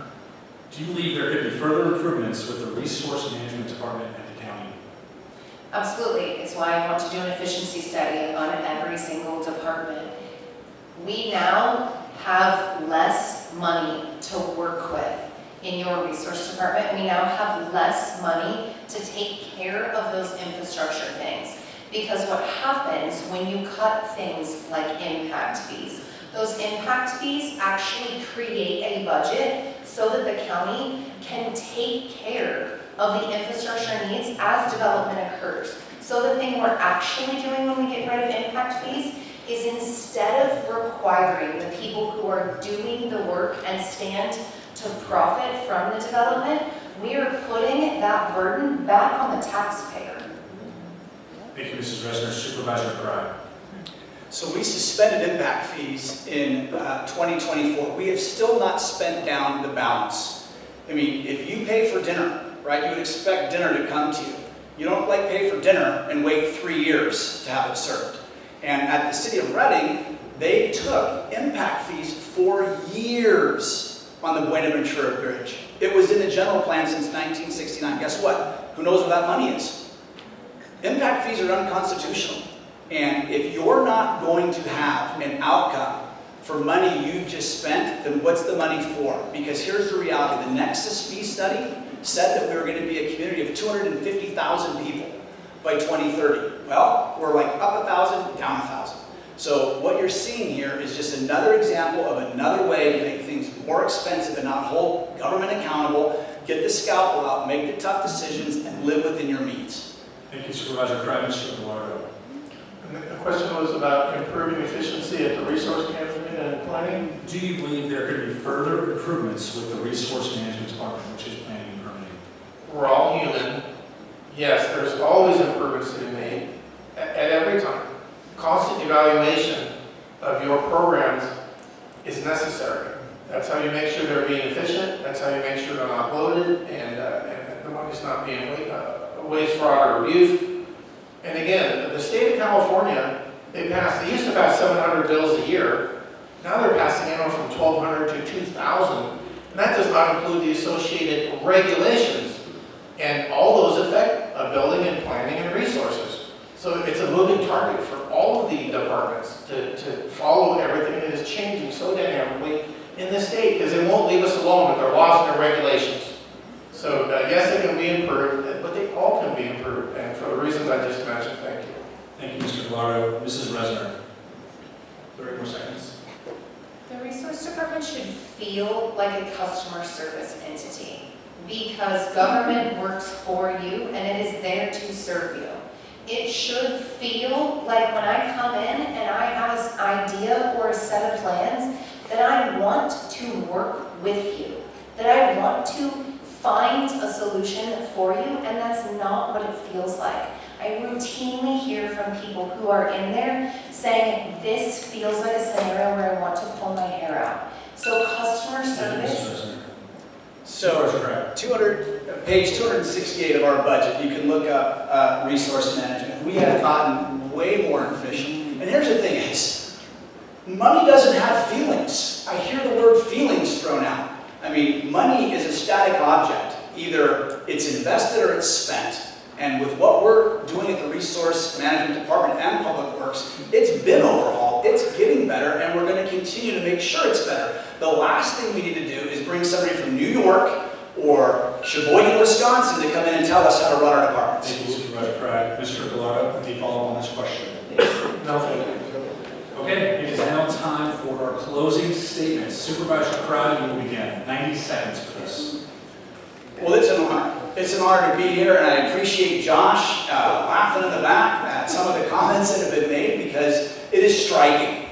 Do you believe there could be further improvements with the Resource Management Department at the county? Absolutely. It's why I want to do an efficiency study on every single department. We now have less money to work with in your resource department. We now have less money to take care of those infrastructure things. Because what happens when you cut things like impact fees, those impact fees actually create a budget so that the county can take care of the infrastructure needs as development occurs. So the thing we're actually doing when we get rid of impact fees is, instead of requiring the people who are doing the work and stand to profit from the development, we are putting that burden back on the taxpayer. Thank you, Mrs. Resner. Supervisor Cry. So we suspended impact fees in 2024. We have still not spent down the balance. I mean, if you pay for dinner, right, you would expect dinner to come to you. You don't pay for dinner and wait 3 years to have it served. And at the city of Reading, they took impact fees for years on the Buenaventura Bridge. It was in the general plan since 1969. Guess what? Who knows where that money is? Impact fees are unconstitutional. And if you're not going to have an outcome for money you just spent, then what's the money for? Because here's the reality. The Nexus fee study said that we were going to be a community of 250,000 people by 2030. Well, we're like up 1,000, down 1,000. So what you're seeing here is just another example of another way to make things more expensive and not hold government accountable, get the scalpel out, make the tough decisions, and live within your means. Thank you, Supervisor Cry. Mr. Guerrero. The question was about improving efficiency at the resource management and planning. Do you believe there could be further improvements with the Resource Management Department, which is planning and permitting? We're all human. Yes, there's always improvements to be made at every time. Constant evaluation of your programs is necessary. That's how you make sure they're being efficient. That's how you make sure they're not bloated and the money's not being waste, fraud, or abused. And again, the state of California, they used to pass 700 bills a year. Now they're passing anywhere from 1,200 to 2,000. And that does not include the associated regulations. And all those affect building and planning and resources. So it's a moving target for all of the departments to follow everything that is changing so dynamically in the state, because they won't leave us alone with their laws and their regulations. So yes, they can be improved, but they all can be improved. And for the reasons I just mentioned, thank you. Thank you, Mr. Guerrero. Mrs. Resner. 30 more seconds. The resource department should feel like a customer service entity because government works for you and it is there to serve you. It should feel like when I come in and I have an idea or a set of plans that I want to work with you, that I want to find a solution for you, and that's not what it feels like. I routinely hear from people who are in there saying, this feels like a scenario where I want to pull my hair out. So customer service. So, page 268 of our budget, you can look up resource management. We have gotten way more efficient. And here's the thing is, money doesn't have feelings. I hear the word feelings thrown out. I mean, money is a static object. Either it's invested or it's spent. And with what we're doing at the Resource Management Department and Public Works, it's been overhauled, it's getting better, and we're going to continue to make sure it's better. The last thing we need to do is bring somebody from New York or Sheboygan, Wisconsin to come in and tell us how to run our departments. Thank you, Supervisor Craig. Mr. Gallardo, any follow-up on this question? No, thank you. Okay, it is now time for our closing statements. Supervisor Craig, you will begin. 90 seconds for this. Well, it's an honor. It's an honor to be here, and I appreciate Josh laughing in the back at some of the comments that have been made because it is striking.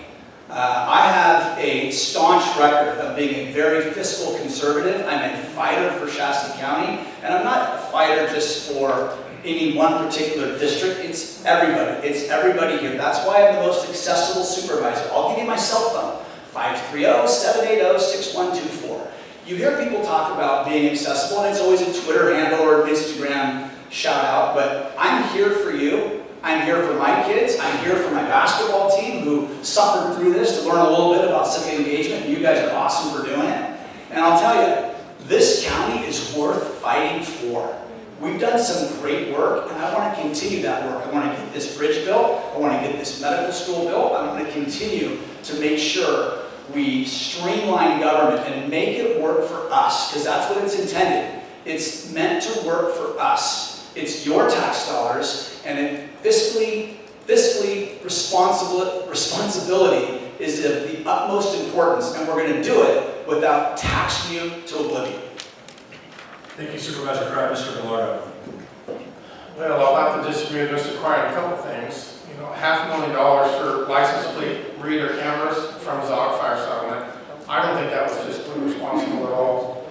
I have a staunch record of being a very fiscal conservative. I'm a fighter for Shasta County, and I'm not a fighter just for any one particular district. It's everybody. It's everybody here. That's why I'm the most accessible supervisor. I'll give you my cell phone, 530-780-6124. You hear people talk about being accessible, and it's always a Twitter handle or an Instagram shout out, but I'm here for you. I'm here for my kids. I'm here for my basketball team who suffered through this to learn a little bit about civic engagement. You guys are awesome for doing it. And I'll tell you, this county is worth fighting for. We've done some great work, and I want to continue that work. I want to get this bridge built. I want to get this medical school built. I want to continue to make sure we streamline government and make it work for us, because that's what it's intended. It's meant to work for us. It's your tax dollars, and fiscally responsibility is of the utmost importance, and we're going to do it without taxing you to oblivion. Thank you, Supervisor Craig. Mr. Gallardo. Well, I'll have to disagree with Mr. Cryer on a couple things. You know, $500,000 for license plate reader cameras from Zog Fire Settlement. I don't think that was fiscally responsible at all.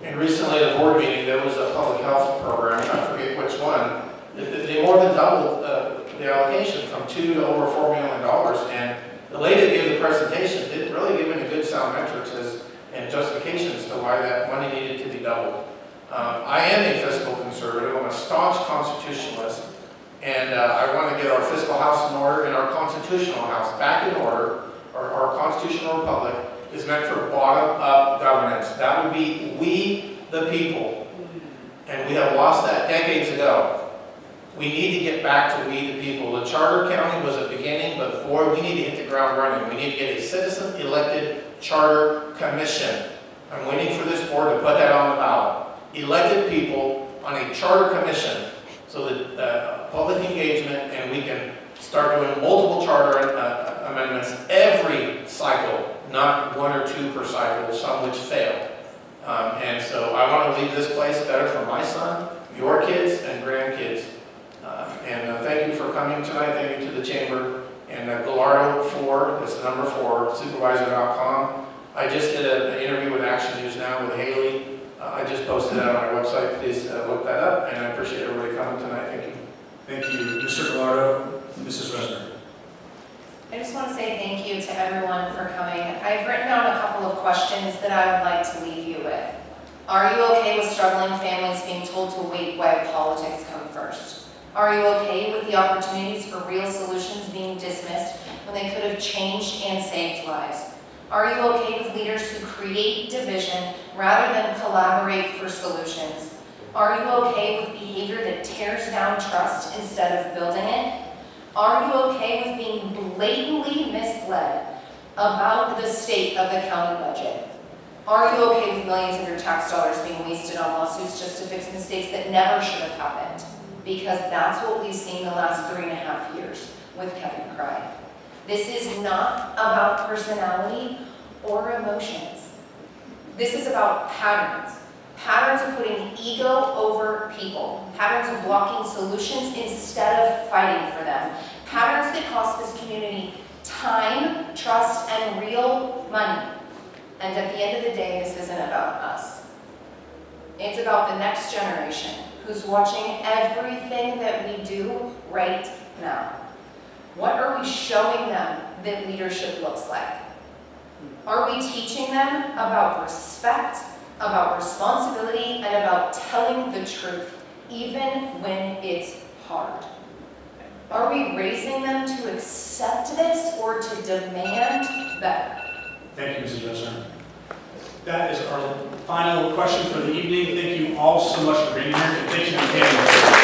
And recently at a board meeting, there was a public health program, I forget which one, they more than doubled the allocation from $2 to over $4 million. And the lady that gave the presentation didn't really give any good sound metrics and justifications to why that money needed to be doubled. I am a fiscal conservative. I'm a staunch constitutionalist, and I want to get our fiscal house in order and our constitutional house back in order. Our constitutional republic is meant for bottom-up governance. That would be we, the people, and we have lost that decades ago. We need to get back to we, the people. The charter county was a beginning, but boy, we need to hit the ground running. We need to get a citizen-elected charter commission. I'm waiting for this board to put that on the ballot. Elected people on a charter commission so that public engagement, and we can start doing multiple charter amendments every cycle, not 1 or 2 per cycle, some which fail. And so I want to leave this place better for my son, your kids, and grandkids. Thank you for coming tonight. Thank you to the chamber. And Gallardo 4, that's the number 4, supervisor.com. I just did an interview with Action News Now with Haley. I just posted that on my website. Please look that up, and I appreciate everybody coming tonight. Thank you. Thank you, Mr. Gallardo. Mrs. Resner. I just want to say thank you to everyone for coming. I've written down a couple of questions that I would like to leave you with. Are you okay with struggling families being told to wait while politics come first? Are you okay with the opportunities for real solutions being dismissed when they could have changed and saved lives? Are you okay with leaders who create division rather than collaborate for solutions? Are you okay with behavior that tears down trust instead of building it? Are you okay with being blatantly misled about the state of the county budget? Are you okay with millions of your tax dollars being wasted on lawsuits just to fix mistakes that never should have happened? Because that's what we've seen the last 3.5 years with Kevin Cry. This is not about personality or emotions. This is about patterns. Patterns of putting ego over people. Patterns of blocking solutions instead of fighting for them. Patterns that cost this community time, trust, and real money. And at the end of the day, this isn't about us. It's about the next generation who's watching everything that we do right now. What are we showing them that leadership looks like? Are we teaching them about respect, about responsibility, and about telling the truth, even when it's hard? Are we raising them to accept this or to demand better? Thank you, Mrs. Resner. That is our final question for the evening. Thank you all so much for being here, and thank you again.